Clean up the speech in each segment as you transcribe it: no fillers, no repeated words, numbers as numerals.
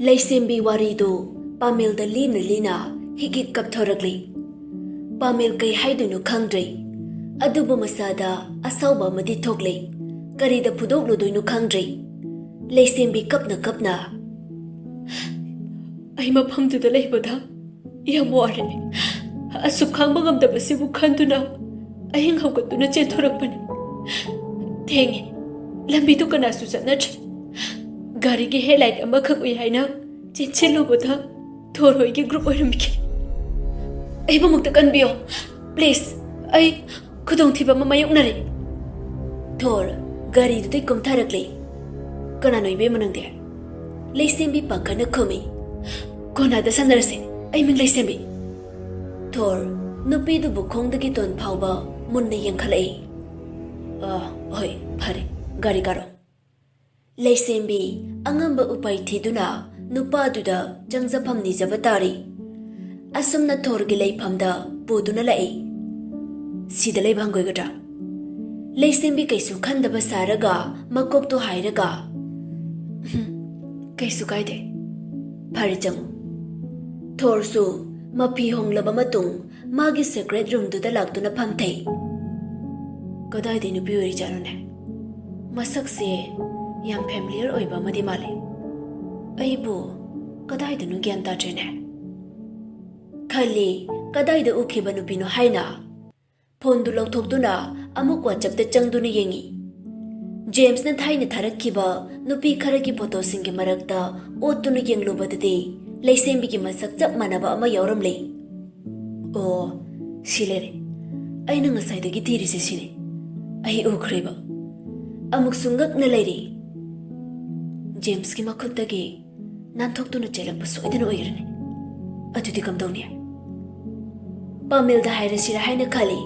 Laisembi waridu Pamil da lina lina higit kapthorakli. Pamil kay haidunu khangdrei. Adubu masada asawba madi thokle. Karida pudok ludoinu khangdrei. Laisembi kapna kapna. Ay maphamduda leibada. Yam ware. Asuk khangba ngamdabasibu khanduna. Aying hawgatuna chethorakpani. Thengi. Lambidu kanasu satnatre. Gari ki headlight amakak ui haina. Chenchilubada. Thoroi ki group oiramiki. Ay bamukta kanbiyo. Please. Ay khudong thiba mamayoknare. Thor gari du kum tharakle. Kanano ibe manangde. Laisembi pakana khumi. Kona da sandarse. Ay min Laisembi. Thor nupi du bukhong da ki ton phawba munna yangkhalai. Oi phare gari karo. Laisembi angamba upai thiduna nupa duda jangjafam ni jabatari. Asumna Thor gi leifamda puduna lai. Sida leibhangoi gata. Laisembi kaisu khandaba saraga makok to hairaga. Kaisu kaide. Phare jangu. Thor su mapi honglaba matung magi secret room duda laktuna phamthai. Kadai de nupi ori janone. Masak se yam familiar oiba madi male. Aibu kadai de nu gyan ta trene. Khali kadai de ukhiba nupino haina. Phone du longthokduna amuk WhatsApp te changduna yengi. James na thaina tharakkiba nupi kharagi photo singe marakta otuna yenglubadade Laisembi ki masak chap manaba ama yauramle. Oh, silere. Aina ngasai dagi tiri se sine. Ai ukhreba. Amuk sungak na lairi. James ki makhut dagi nanthokduna chelakpa soidana oirane. Adudi kamdawni. Pamil da hairasira haina khali.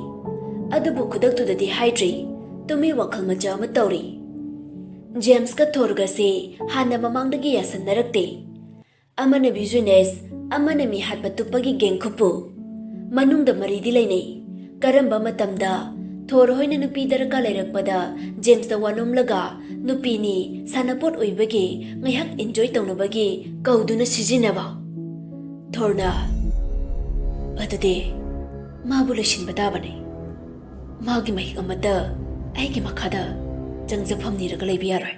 Adubu khudaktu di haidri. Tumi wakhal macha ama tawri. James ka Thorga se hana mamangdagi yasannarakte. Amana business, amana mi hatpa tupagi geng khupu. Manungda maridi lainai. Karamba matamda Thor hoina nupi daraka lairakpada James da wanomlaga nupi ni sanapot oibagi ngayhak enjoy tawnabagi kauduna sijinaba. Thorna adude mabu lashinba tabane. Magi mahik amata aigi makhada jangjafam niraga laibi yaroy.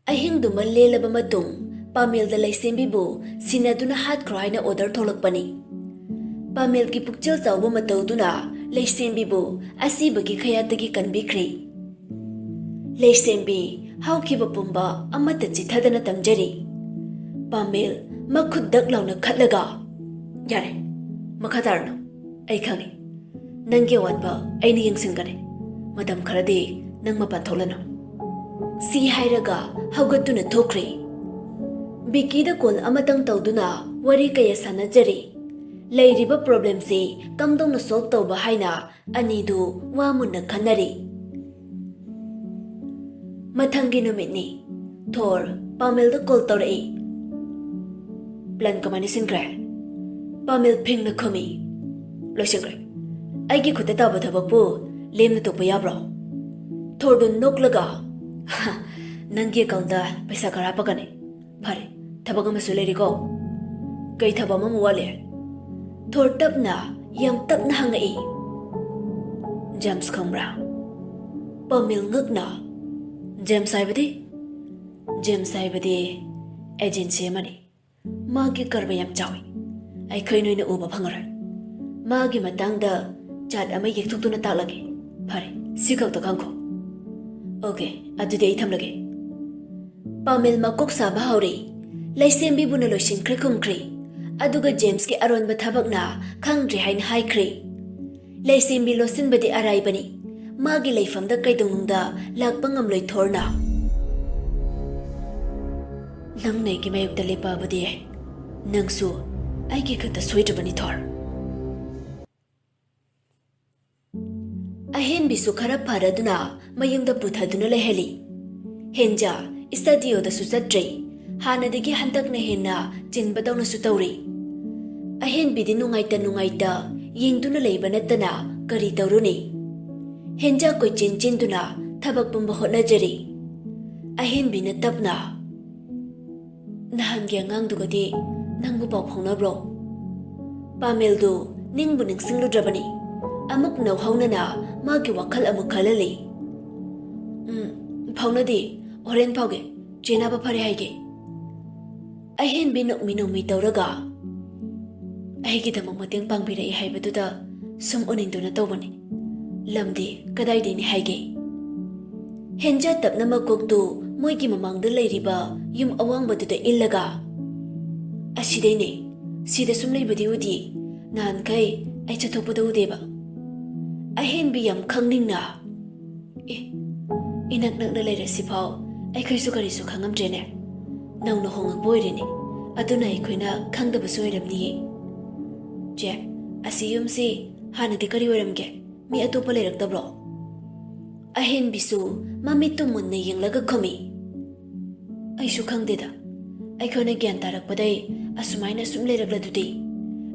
Ahingduma lelaba matung Pamil da Laisembi bu sinaduna hat kraina order tholakpani. Pamil ki pukchal chawba matawduna Laisembi bu asibagi khayatagi kanbikri. Laisembi hawkiba pumba amata chithadana tamjari. Pamil makhuddak launa khatlaga. Yare makhatarno ai khangi. Nangge watba aini yengsingane. Madam kharadi nang mapan tholano. Si hairaga hawgatuna thokri. Biki da kol amatang tawduna wari kaya sanajari. Lairiba problem se kamdong na solve tawba haina anidu wamunna khanari. Mathangi numitni Thor Pamil da kol tawrai. Plan kamani singre. Pamil phing na khumi. Loisingre. Aigi khute tawba thabakpu lemna tokpa yabro. Thor dun noklaga. Nangi account da paisa khara pakane. Phare thabak amasu leriko. Kai thaba ma wale. Thor tapna yam tapna hangai. James khambra. Pamil ngakna. James saibadi. James saibadi agency mani. Magi karba yam chawi. Ai khainoi na uba phangara. Magi matangda chat ama yekthukuna talage. Phare sikak ta khangko. Okay, adude ai thamlage. Pamil makok saba hauri. Laisembi buna loishinkre kumkri. Aduga James ki aronba thabakna khangdri hain haikri. Laisembi losinbadi araibani. Magi laifamda kaidongda lakpa ngamloi Thorna. Nangnai ki mayukta lepabadi. Nangsu aigi khata soidrabani Thor. Ahen bisu khara pharaduna mayungda puthaduna leheli. Henja studio da susatri. Hanadagi hantakna henna chinbadawna sutawri. Ahen bidi nungaita yingduna leiba nattana kari tawruni. Henja koi chin-chinduna thabak pumba hotnajari. Ahen bina tapna. Nahangi angang-dugadi nangbu paw phawnabro? Pamel-du ningbu ningsingludrabani. Amuk nauhawnana magi wakhal amuk khalali. Phawnadi horen phawge chenaba phare haige. Ahenbi nokmi tawraga aigidamuk mateng pangbirai haibaduda sum uningduna tawbani. Lamdi kadaidini haige. Henja tapna makoktu moigi mamangda lairiba yum awangbatuda illaga asidaine sida sum leibadi udi nankai ai chathopada udeba. Ahenbi yam khangningna inak nakna lairasi phaw ai khaisu karisu khangamdrene nauna hongak boirini aduna ikhoina khangdabasu oiramni. Je asi yumsi hanadi kari oiramge mi atopa lairaktabro? Ahenbisu mamittu munna yenglaga khomi. Aisu khangdeda aikhoina gyan tarakpadai asumaina sum lairakladudi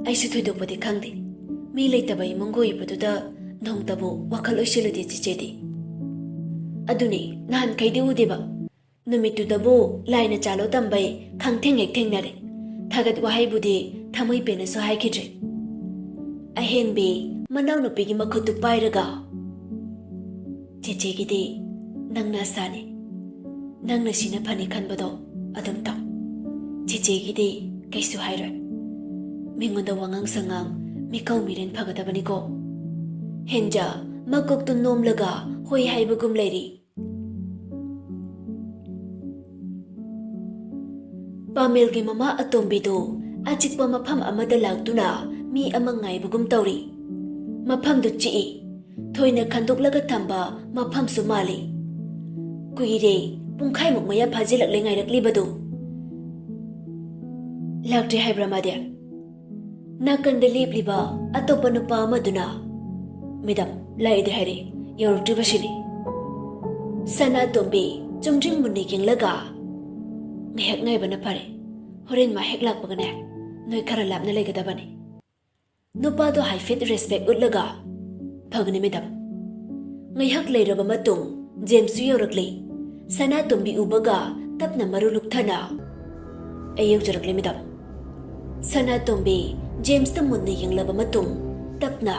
aisu thoidokpadi khangde. Mi leitaba imungo ibaduda nongtabu wakhal oisiludi chichedi. Aduni nahan kaidi udeba numittudabu laina chalo tambai khangthengek thengnare thagat wahaibudi thamoi penasu haikidre. Ahenbi manau nupigi makhutu pairaga chechegidi nangna sane nangna sina phani khanbado adum taw. Chechegidi kaisu hairoi mingonda wangang sangang mikau miren phagadabani ko. Henja makoktu nomlaga hoi haibagum lairi. Pamelgi mama atombidu achikpa mafam amada laktuna mi ama ngaibagum tawri. Mafamdu chii thoina khandoklaga thamba mafamsu mali. Kuire pungkhaimuk maya phajilakle ngairaklibadu laktre haibra made. Nakanda lepliba atopa nupa amaduna midam laide hari yoruktribasini. Sana tombi chumjing munni kinglaga ngahak ngaibana phare horen ma hek lakpagane noi khara lapna leigadabani. Nupado haifet respect utlaga phagni midam. Ngaihak leiraba matung James yorakli. Sana tombi ubaga tapna maru lukthana ayuk jarakli midam. Sana tombi James ta munni yenglaba matung tapna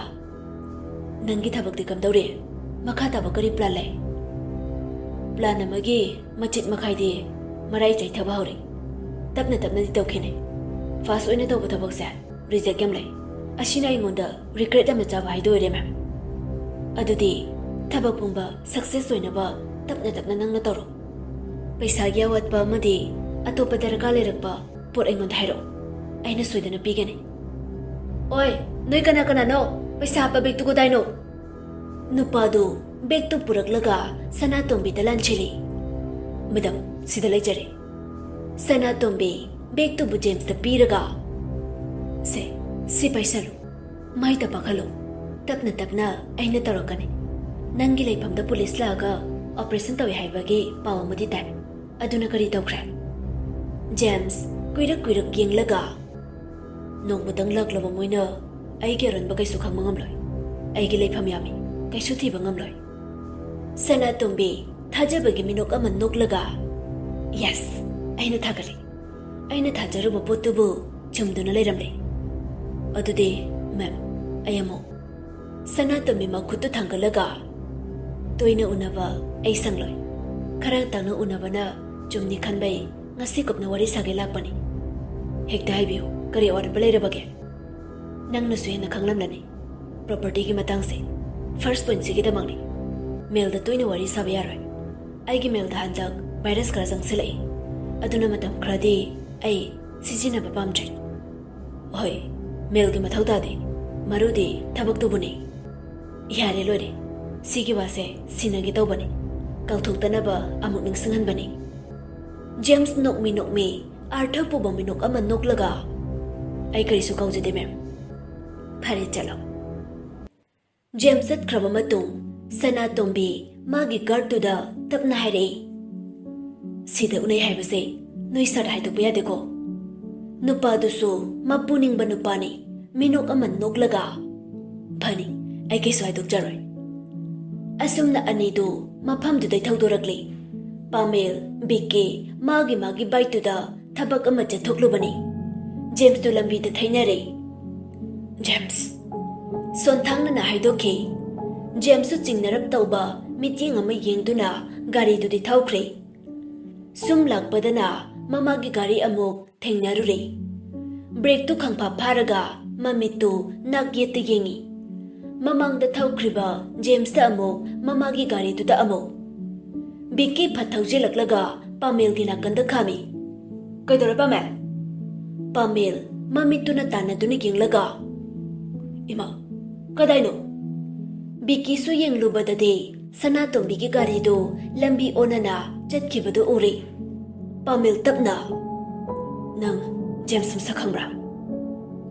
nangi thabakti kamdawre makha tabakari plan lai. Plan amagi machit makhaidi marai chai thaba hore tapna di tawkhine fast oina tawba thabakse reject yam lai. Asina ingonda regret am chaba haidore ma'am. Adudi thabak pumba success oina ba tapna nangna tawro. Paisa gi awatpa amadi atopa darka leirakpa pot ingonda hairo aina soidana pigane. Oi noi kana no paisa pa beg tu ko dai no. Nupadu beg tu puraklaga sana tombi talan chili. Madam sida leijare. Sana tombi beg tu bu James ta piraga si paisa lu mai ta pakhalo tapna aina tarakane. Nangi leifamda police laga operation tawi haibagi paw amadi tai aduna kari tawkhra. James kuirak yenglaga nongmutang laklaba moina aigi aranba kaisu khangma ngamloi aigi leifam yami kaisu thiba ngamloi. Sana tombi thajabagi minok ama noklaga yes aina thagari aina thajaruba potubu chumduna leiramle. Adudi ma'am ayamo sana tombi makhutu thangalaga toina unaba ai sangloi khara tangna unabana chumni khanbai ngasi kopna wari sage lakpani. Hekta haibiu kari order balairabage nangna suena khanglamlani property gi matangse first point sigi da mangni mail da toina wari sabe yaroi. Aigi mail da handak virus kara jangselai aduna matam khradi ai sijina ba pamjai. Hoi mail gi mathau da de marudi thabak tu buni yare lore sigi wase sinagi tawbani kauthokdana ba amuk ningsinghan bani. James nokmi artha puba minok ama noklaga ai karisu kaujade ma'am phare chalo. James at khraba matung sana tombi magi gartuda tapna hairei sida unai haibase noi sar haidokpa yadeko. Nupadusu mapuningba nupani minok ama noklaga phani ai kaisu haidokjaroi. Asumna anidu mafamdudai thaudorakli. Pamel biki magi baituda ꯊꯕꯛ ꯑꯃ ꯆꯠꯊꯣꯛꯂꯨꯕꯅꯤ꯫ ꯖꯦꯝꯁꯇꯨ ꯂꯝꯕꯤꯗ ꯊꯩꯅꯔꯦ꯫ James, ꯁꯣꯟꯊꯥꯡꯅꯅ ꯍꯥꯏꯗꯣꯛꯈꯤ꯫ ꯖꯦꯝꯁꯁꯨ ꯆꯤꯡꯅꯔꯞ ꯇꯧꯕ ꯃꯤꯠꯌꯦꯡ ꯑꯃ ꯌꯦꯡꯗꯨꯅ ꯒꯥꯔꯤꯗꯨꯗꯤ ꯊꯧꯈ꯭ꯔꯦ꯫ ꯁꯨꯝ ꯂꯥꯛꯄꯗꯅ ꯃꯃꯥꯒꯤ ꯒꯥꯔꯤ ꯑꯃꯨꯛ ꯊꯦꯡꯅꯔꯨꯔꯦ꯫ ꯕ꯭ꯔꯦꯛꯇꯨ ꯈꯪꯐꯥ ꯐꯥꯔꯒ ꯃꯃꯤꯠꯇꯨ ꯅꯥꯛ ꯌꯦꯠꯇ ꯌꯦꯡꯉꯤ꯫ ꯃꯃꯥꯡꯗ ꯊꯧꯈ꯭ꯔꯤꯕ ꯖꯦꯝꯁꯇ ꯑꯃꯨꯛ ꯃꯃꯥꯒꯤ ꯒꯥꯔꯤꯗꯨꯗ ꯑꯃꯨꯛ꯫ ꯕꯤꯛꯀꯤ ꯐꯠ ꯊꯧꯖꯤꯜꯂꯛꯂꯒ ꯄꯥꯃꯦꯜꯒꯤ ꯅꯥꯀꯟꯗ ꯈꯥꯝꯃꯤ꯫ ꯀꯩꯗꯧꯔꯦ ꯄꯥꯃꯦꯜ? ꯄꯥꯃꯦꯜ ꯃꯃꯤꯠꯇꯨꯅ ꯇꯥꯟꯅꯗꯨꯅ ꯌꯦꯡꯂꯒ, ꯏꯃꯥ, ꯀꯗꯥꯏꯅꯣ? ꯕꯤꯛꯀꯤꯁꯨ ꯌꯦꯡꯂꯨꯕꯗꯗꯤ ꯁꯅꯥꯇꯣꯝꯕꯤꯒꯤ ꯒꯥꯔꯤꯗꯨ ꯂꯝꯕꯤ ꯑꯣꯟꯅꯅ ꯆꯠꯈꯤꯕꯗꯨ ꯎꯔꯦ꯫ ꯄꯥꯃꯦꯜ ꯇꯞꯅ, ꯅꯪ ꯖꯦꯝꯁ ꯃꯁꯛ ꯈꯪꯕ꯭ꯔꯥ?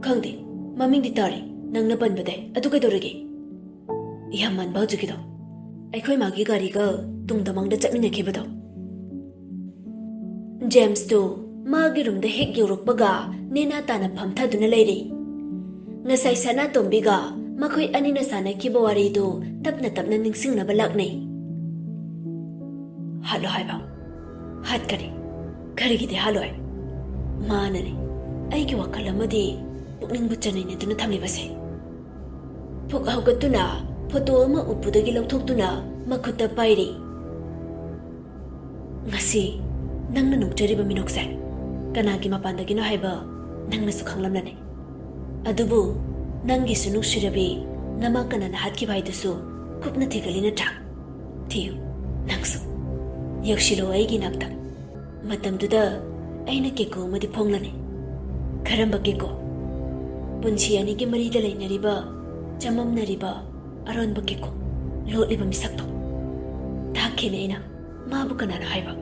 ꯈꯪꯗꯦ, ꯃꯃꯤꯡꯗꯤ ꯇꯥꯔꯦ, ꯅꯪꯅ ꯄꯟꯕꯗꯩ꯫ ꯑꯗꯨ ꯀꯩꯗꯧꯔꯒꯦ? ꯌꯥꯝ ꯃꯥꯟꯕ ꯍꯧꯖꯤꯛꯀꯤꯗꯣ, ꯑꯩꯈꯣꯏ ꯃꯥꯒꯤ ꯒꯥꯔꯤꯒ ꯇꯨꯡꯗ ꯃꯥꯡꯗ ꯆꯠꯃꯤꯟꯅꯈꯤꯕꯗꯣ꯫ ꯖꯦꯝꯁꯇꯨ ꯃꯥꯒꯤ ꯔꯨꯝꯗ ꯍꯦꯛ ꯌꯧꯔꯛꯄꯒ ꯅꯦꯅꯥ ꯇꯥꯅ ꯐꯝꯊꯗꯨꯅ ꯂꯩꯔꯦ꯫ ꯉꯁꯥꯏ ꯁꯅꯥꯇꯣꯝꯕꯤꯒ ꯃꯈꯣꯏ ꯑꯅꯤꯅ ꯁꯥꯟꯅꯈꯤꯕ ꯋꯥꯔꯤꯗꯨ ꯇꯞꯅ ꯇꯞꯅ ꯅꯤꯡꯁꯤꯡꯅꯕ ꯂꯥꯛꯅꯩ꯫ ꯍꯥꯠꯂꯣ ꯍꯥꯏꯕ? ꯍꯥꯠꯀꯅꯤ, ꯀꯔꯤꯒꯤꯗꯤ ꯍꯥꯠꯂꯣꯏ? ꯃꯥꯅꯅꯤ ꯑꯩꯒꯤ ꯋꯥꯈꯜ ꯑꯃꯗꯤ ꯄꯨꯛꯅꯤꯡꯕꯨ ꯆꯅꯩꯅꯗꯨꯅ ꯊꯝꯂꯤꯕꯁꯦ꯫ ꯐꯨꯛ ꯍꯧꯒꯠꯇꯨꯅ ꯐꯣꯇꯣ ꯑꯃ ꯎꯄꯨꯗꯒꯤ ꯂꯧꯊꯣꯛꯇꯨꯅ ꯃꯈꯨꯠꯇ ꯄꯥꯏꯔꯤ꯫ ꯉꯁꯤ ꯅꯪꯅ ꯅꯣꯛꯆꯔꯤꯕ ꯃꯤꯅꯣꯛꯁꯦ ꯀꯅꯥꯒꯤ ꯃꯄꯥꯟꯗꯒꯤꯅꯣ ꯍꯥꯏꯕ ꯅꯪꯅꯁꯨ ꯈꯪꯂꯝꯂꯅꯤ꯫ ꯑꯗꯨꯕꯨ ꯅꯪꯒꯤꯁꯨ ꯅꯨꯡꯁꯤꯔꯕꯤ ꯅꯃꯥ ꯀꯅꯥꯅ ꯍꯥꯠꯈꯤꯕ ꯍꯥꯏꯗꯨꯁꯨ ꯀꯨꯞꯅ ꯊꯤꯒꯠꯂꯤ ꯅꯠꯇ꯭ꯔꯥ? ꯊꯤꯌꯨ ꯅꯪꯁꯨ, ꯌꯧꯁꯤꯜꯂꯣ ꯑꯩꯒꯤ ꯅꯥꯛꯇ꯫ ꯃꯇꯝꯗꯨꯗ ꯑꯩꯅ ꯀꯦꯀꯣ ꯑꯃꯗꯤ ꯐꯣꯡꯂꯅꯤ꯫ ꯀꯔꯝꯕ ꯀꯦꯀꯣ? ꯄꯨꯟꯁꯤ ꯑꯅꯤꯒꯤ ꯃꯔꯤꯗ ꯂꯩꯅꯔꯤꯕ, ꯆꯃꯝꯅꯔꯤꯕ ꯑꯔꯣꯟꯕ ꯀꯦꯀꯣ, ꯂꯣꯠꯂꯤꯕ ꯃꯤꯁꯛꯇꯣ꯫ ꯇꯥꯛꯈꯤꯅꯤ ꯑꯩꯅ ꯃꯥꯕꯨ ꯀꯅꯥꯅꯣ ꯍꯥꯏꯕ꯫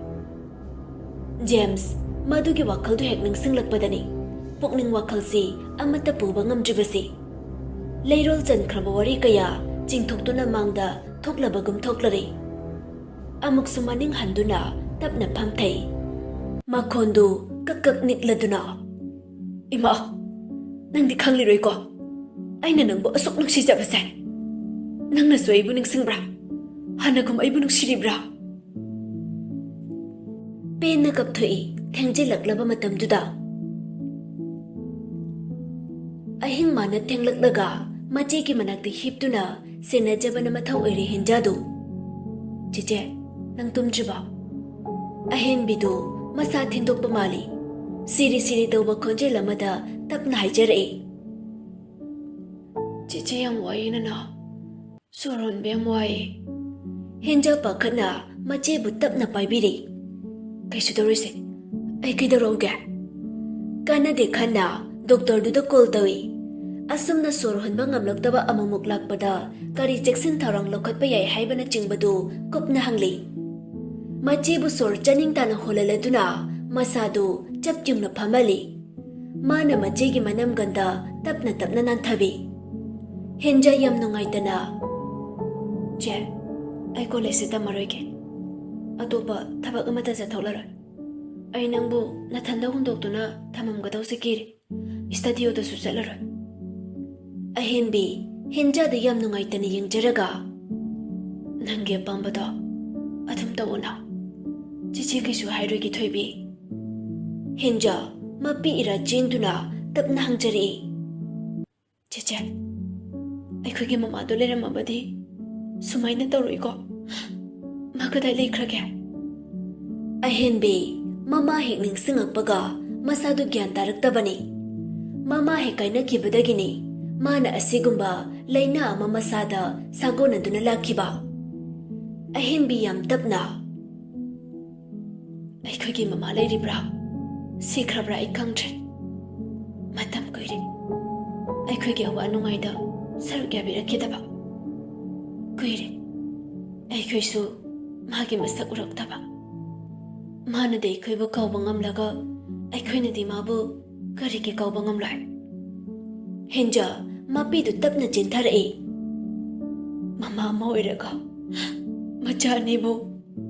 ꯖꯦꯝꯁ ꯃꯗꯨꯒꯤ ꯋꯥꯈꯜꯗꯨ ꯍꯦꯛ ꯅꯤꯡꯁꯤꯡꯂꯛꯄꯗꯅꯤ ꯄꯨꯛꯅꯤꯡ ꯋꯥꯈꯜꯁꯤ ꯑꯃꯠꯇ ꯄꯨꯕ ꯉꯝꯗ꯭ꯔꯤꯕꯁꯤ꯫ ꯂꯩꯔꯣꯜ ꯆꯟꯈ꯭ꯔꯕ ꯋꯥꯔꯤ ꯀꯌꯥ ꯆꯤꯡꯊꯣꯛꯇꯨꯅ ꯃꯥꯡꯗ ꯊꯣꯛꯂꯕꯒꯨꯝ ꯊꯣꯛꯂꯔꯦ꯫ ꯑꯃꯨꯛꯁꯨ ꯃꯅꯤꯡ ꯍꯟꯗꯨꯅ ꯇꯞꯅ ꯐꯝꯊꯩ꯫ ꯃꯈꯣꯟꯗꯨ ꯀꯛ ꯀꯛ ꯅꯤꯛꯂꯗꯨꯅ, ꯏꯃꯥ, ꯅꯪꯗꯤ ꯈꯪꯂꯤꯔꯣꯏꯀꯣ ꯑꯩꯅ ꯅꯪꯕꯨ ꯑꯁꯨꯛ ꯅꯨꯡꯁꯤꯖꯕꯁꯦ? ꯅꯪꯅꯁꯨ ꯑꯩꯕꯨ ꯅꯤꯡꯁꯤꯡꯕ꯭ꯔꯥ? ꯍꯥꯟꯅꯒꯨꯝ ꯑꯩꯕꯨ ꯅꯨꯡꯁꯤꯔꯤꯕ꯭ꯔꯥ? ꯄꯦꯟꯅ ꯀꯞꯊꯣꯛꯏ ꯊꯦꯡꯖꯤꯜꯂꯛꯂꯕ ꯃꯇꯝꯗꯨꯗ꯫ ꯑꯍꯤꯡ ꯃꯥꯅ ꯊꯦꯡꯂꯛꯂꯒ ꯃꯆꯦꯒꯤ ꯃꯅꯥꯛꯇ ꯍꯤꯞꯇꯨꯅ ꯁꯦꯟꯅꯖꯕꯅ ꯃꯊꯧ ꯑꯣꯏꯔꯦ ꯍꯦꯟꯖꯥꯗꯨ꯫ ꯆꯦꯆꯦ, ꯅꯪ ꯇꯨꯝꯗ꯭ꯔꯤꯕꯣ? ꯑꯍꯦꯟꯕꯤꯗꯨ ꯃꯁꯥ ꯊꯤꯟꯗꯣꯛꯄ ꯃꯥꯜꯂꯤ꯫ ꯁꯤꯔꯤ ꯁꯤꯔꯤ ꯇꯧꯕ ꯈꯣꯟꯖꯦꯜ ꯑꯃꯗ ꯇꯞꯅ ꯍꯥꯏꯖꯔꯛꯏ꯫ ꯆꯦꯆꯦ ꯌꯥꯝ ꯋꯥꯏꯌꯦ ꯅꯅꯥ, ꯁꯣꯔ ꯍꯣꯟꯕ ꯌꯥꯝ ꯋꯥꯏꯌꯦ꯫ ꯍꯦꯟꯖꯥ ꯄꯥꯈꯠꯅ ꯃꯆꯦꯕꯨ ꯇꯞꯅ ꯄꯥꯏꯕꯤꯔꯤ꯫ ꯀꯩꯁꯨ ꯇꯧꯔꯣꯏꯁꯦ, ꯑꯩ ꯀꯩꯗꯧꯔꯛꯎꯒꯦ? ꯀꯥꯟꯅꯗꯦ ꯈꯟꯅ ꯗꯣꯛꯇꯔꯗꯨꯗ ꯀꯣꯜ ꯇꯧꯏ꯫ ꯑꯁꯨꯝꯅ ꯁꯣꯔ ꯍꯣꯟꯕ ꯉꯝꯂꯛꯇꯕ ꯑꯃꯨꯛꯃꯨꯛ ꯂꯥꯛꯄꯗ ꯀꯔꯤ ꯆꯦꯛꯁꯤꯟ ꯊꯧꯔꯥꯡ ꯂꯧꯈꯠꯄ ꯌꯥꯏ ꯍꯥꯏꯕꯅꯆꯤꯡꯕꯗꯨ ꯀꯨꯞꯅ ꯍꯪꯂꯤ꯫ ꯃꯆꯦꯕꯨ ꯁꯣꯔ ꯆꯥꯅꯤꯡ ꯇꯥꯅ ꯍꯣꯜꯍꯜꯂꯗꯨꯅ ꯃꯁꯥꯗꯨ ꯆꯞ ꯌꯨꯡꯅ ꯐꯝꯍꯜꯂꯤ꯫ ꯃꯥꯅ ꯃꯆꯦꯒꯤ ꯃꯅꯝꯒꯟꯗ ꯇꯞꯅ ꯇꯞꯅ ꯅꯥꯟꯊꯕꯤ꯫ ꯍꯦꯟꯖꯥ ꯌꯥꯝ ꯅꯨꯡꯉꯥꯏꯇꯅ, ꯆꯦ, ꯑꯩ ꯀꯣꯂꯦꯖꯁꯦ ꯇꯝꯃꯔꯣꯏꯒꯦ, ꯑꯇꯣꯞꯄ ꯊꯕꯛ ꯑꯃꯠꯇ ꯆꯠꯊꯣꯛꯂꯔꯣꯏ꯫ ꯑꯩ ꯅꯪꯕꯨ ꯅꯊꯟꯗ ꯍꯨꯟꯗꯣꯛꯇꯨꯅ ꯊꯝꯃꯝꯒꯗꯧꯁꯦ ꯀꯤꯔꯦ, ꯁ꯭ꯇꯗꯤꯑꯣꯗꯁꯨ ꯆꯠꯂꯔꯣꯏ꯫ ꯑꯍꯦꯟꯕꯤ ꯍꯦꯟꯖꯥꯗ ꯌꯥꯝ ꯅꯨꯡꯉꯥꯏꯇꯅ ꯌꯦꯡꯖꯔꯒ, ꯅꯪꯒꯤ ꯑꯄꯥꯝꯕꯗꯣ ꯑꯗꯨꯝ ꯇꯧꯑꯣꯅ, ꯆꯦꯆꯦ ꯀꯩꯁꯨ ꯍꯥꯏꯔꯣꯏꯒꯦ ꯊꯣꯏꯕꯤ꯫ ꯍꯦꯟꯖꯥ ꯃꯄꯤ ꯏꯔꯥ ꯆꯦꯟꯗꯨꯅ ꯇꯞꯅ ꯍꯪꯖꯔꯛꯏ꯫ ꯆꯦꯆꯦ, ꯑꯩꯈꯣꯏꯒꯤ ꯃꯃꯥꯗꯣ ꯂꯩꯔꯝꯃꯕꯗꯤ ꯁꯨꯃꯥꯏꯅ ꯇꯧꯔꯣꯏꯀꯣ? ꯃꯥ ꯀꯗꯥꯏ ꯂꯩꯈ꯭ꯔꯒꯦ? ꯑꯍꯦꯟꯕꯤ ꯃꯃꯥ ꯍꯦꯛ ꯅꯤꯡꯁꯤꯡꯉꯛꯄꯒ ꯃꯁꯥꯗꯨ ꯒ꯭ꯌꯥꯟ ꯇꯥꯔꯛꯇꯕꯅꯤ꯫ ꯃꯃꯥ ꯍꯦꯛ ꯀꯥꯏꯅꯈꯤꯕꯗꯒꯤꯅꯤ ꯃꯥꯅ ꯑꯁꯤꯒꯨꯝꯕ ꯂꯩꯅꯥ ꯑꯃ ꯃꯁꯥꯗ ꯁꯥꯒꯣꯟꯅꯗꯨꯅ ꯂꯥꯛꯈꯤꯕ꯫ ꯑꯍꯦꯟꯕꯤ ꯌꯥꯝ ꯇꯞꯅ, ꯑꯩꯈꯣꯏꯒꯤ ꯃꯃꯥ ꯂꯩꯔꯤꯕ꯭ꯔꯥ ꯁꯤꯈ꯭ꯔꯕ꯭ꯔꯥ ꯑꯩ ꯈꯪꯗ꯭ꯔꯦ꯫ ꯃꯇꯝ ꯀꯨꯏꯔꯦ ꯑꯩꯈꯣꯏꯒꯤ ꯑꯋꯥ ꯅꯨꯡꯉꯥꯏꯗ ꯁꯔꯨꯛ ꯌꯥꯕꯤꯔꯛꯈꯤꯗꯕ꯫ ꯀꯨꯏꯔꯦ ꯑꯩꯈꯣꯏꯁꯨ ꯃꯥꯒꯤ ꯃꯁꯛ ꯎꯔꯛꯇꯕ꯫ ꯃꯥꯅꯗꯤ ꯑꯩꯈꯣꯏꯕꯨ ꯀꯧꯕ ꯉꯝꯂꯒ ꯑꯩꯈꯣꯏꯅꯗꯤ ꯃꯥꯕꯨ ꯀꯔꯤꯒꯤ ꯀꯧꯕ ꯉꯝꯂꯣꯏ? ꯍꯦꯟꯖꯥ ꯃꯄꯤꯗꯨ ꯇꯞꯅ ꯆꯦꯟꯊꯔꯛꯏ꯫ ꯃꯃꯥ ꯑꯃ ꯑꯣꯏꯔꯒ ꯃꯆꯥ ꯑꯅꯤꯕꯨ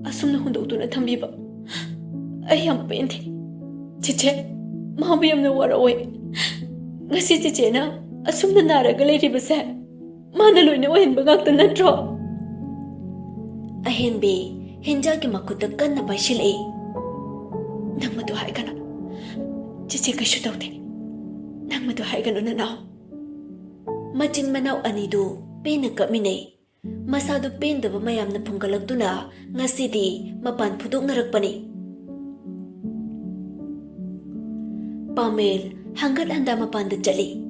ꯑꯁꯨꯝꯅ ꯍꯨꯟꯗꯣꯛꯇꯨꯅ ꯊꯝꯕꯤꯕ ꯑꯩ ꯌꯥꯝ ꯄꯦꯟꯗꯦ꯫ ꯆꯦꯆꯦ, ꯃꯥꯕꯨ ꯌꯥꯝꯅ ꯋꯥꯔꯛꯑꯣꯏ꯫ ꯉꯁꯤ ꯆꯦꯆꯦꯅ ꯑꯁꯨꯝꯅ ꯅꯥꯔꯒ ꯂꯩꯔꯤꯕꯁꯦ ꯃꯥꯅ ꯂꯣꯏꯅ ꯑꯣꯏꯍꯟꯕ ꯉꯥꯛꯇ ꯅꯠꯇ꯭ꯔꯣ? ꯑꯍꯦꯟꯕꯤ ꯍꯦꯟꯖꯥꯒꯤ ꯃꯈꯨꯠꯇ ꯀꯟꯅ ꯄꯥꯏꯁꯤꯜꯂꯛꯏ꯫ ꯅꯪ ꯃꯗꯨ ꯍꯥꯏꯒꯅꯨ, Cici kaisu taude. Nang madu haigano na nao. Machin manaw anidu pena kaminay. Masado pendaba mayam na pungkalagtuna ngasidi mapan pudok narakpani. Pamel hanggat anda mapanda jali.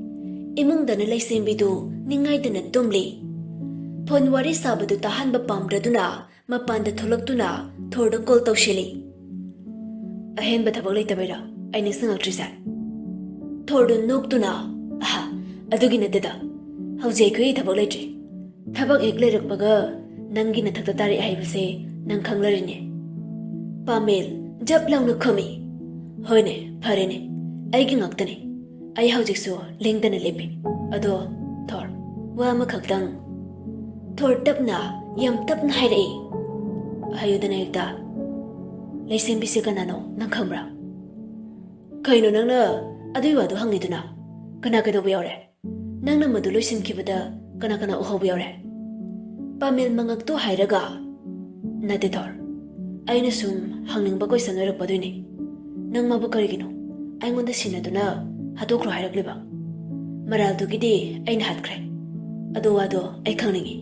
Imong dana laisembidu ningay dana tumli. Phone wari sabadu tahan ba pamdraduna mapanda tholagtuna thorda call tawshili. Ahen ba thabak leitabira aini sangaktrisa. Thorda noktuna aha adugi nateda. Haujai khoi thabak leitri. Thabak ek leirakpaga nangi na thakta tari aibase nang khanglarine. Pamel jab launa khami. Hoine pharene aigi ngaktane. Ai haujiksu lengdana lepe. Ado thor wa ma khaktang. Thor tapna yam tapna hairai. Hayudana ekta. Laisenbisi kanano nang khambra. Kaino nangna adui wadu hangiduna. Kana kaidobu yaure. Nangna madu loisimkhibada kana kana uhobu yaure. Pamel mangakto hairaga. Nade thor. Aina sum hangningba question oirakpadoine. Nang mabu karigino. Aingonda sinaduna hatokro hairakliba. Maraldugidi aina hatkre. Ado wado ai khangningi.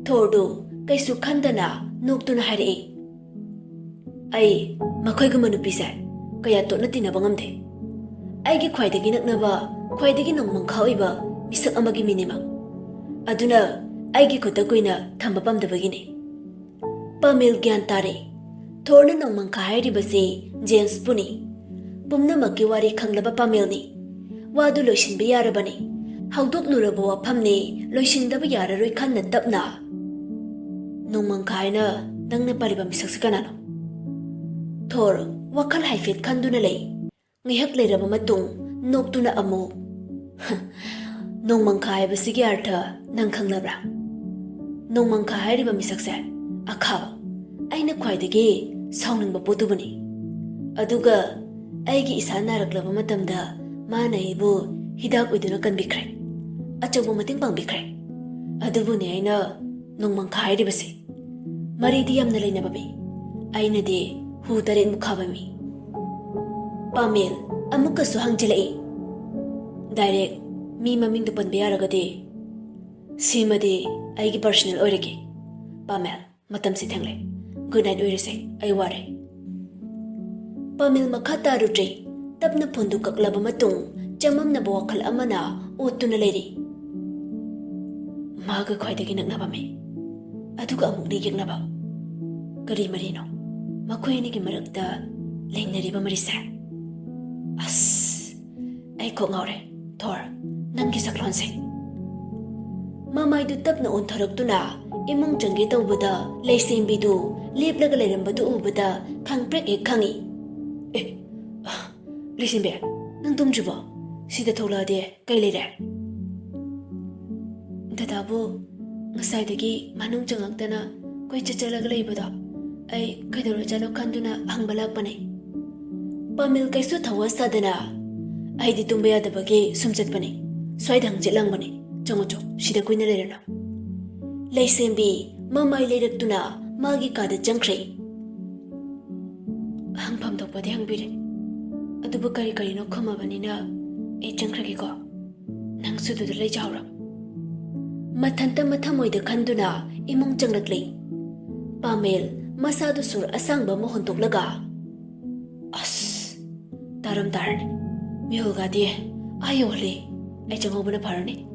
Thordu kaisu khandana noktuna hairai. Ai makhoi gumanu pisa kaya totna tinaba ngamde. Aigi khwaidagi naknaba khwaidagi nongmangkha oiba misak amagi minima. Aduna aigi khota koina thamba pamdabagini. Pamel gyan tare. Thorna nongmangkha hairibasi James puni. Pumnamakki wari khanglaba Pamelni. Wadu loisinba yarabani. Haudoknuraba wafamni loisindaba yararoi khanna tapna. Nongmangkha haina nangna pariba misaksi kanano. Thor wakal haifet khanduna lei. Ngihak leiraba matung noktuna amu. Nongmangkha haibasigi artha nang khanglabra. Nongmangkha hairiba misakse akhaba. Aina khwaidagi sauningba potubani. Aduga aigi isa naraklaba matamda mana ibu hidak oiduna kanbikre. Achaubu mating pangbikre. Adubuni aina nongmangkha hairibasi. Maridi yamna leinababi. Aina di hu tarin mukhabami. Pamel amukasu hangjilai. Direct mi maming dupan biyaragadi. Simadi aigi personal oiragi. Pamel matam si thangle. Good night oirise ay ware. Pamel makata rutri. Tapna pundu kaklaba matung chamam na bawakal amana utuna leiri. Maga khwaidagi nagnabami. Aduga amuk nigyagnaba. Kari marino. Makoinigi marakta lainariba marisa. As ay ko ngaure. Thor nanggi saklonse. Mamaidu tapna untharagtuna imong janggi tawbada laisembidu leplaga leirambadu ubada khangprek ek khangi. Laisembe nang tumjuba sida tholade kai leire. Dadabu ngasaidagi manung jangaktana koi chachalaga leibada ai kaidorajano khanduna hangbalakpane. Pamel kaisu thawa sadana aidi tumba yadabagi sumchatpane swaidang jelangbane changocho sida koina leirana. Laisembi mamai leiraktuna magi kada jangkhre. Hangpham thokpadi hangbire. Adubu kari karino khomabanina e jangkhragi ko. Nang sududu lei jawra. Mathanta mathamoida khanduna imong janglaklei. Pamel masadu sur asangba mo hontoklaga. As taram tarni. Mihulga di ayole ay jangobana parani.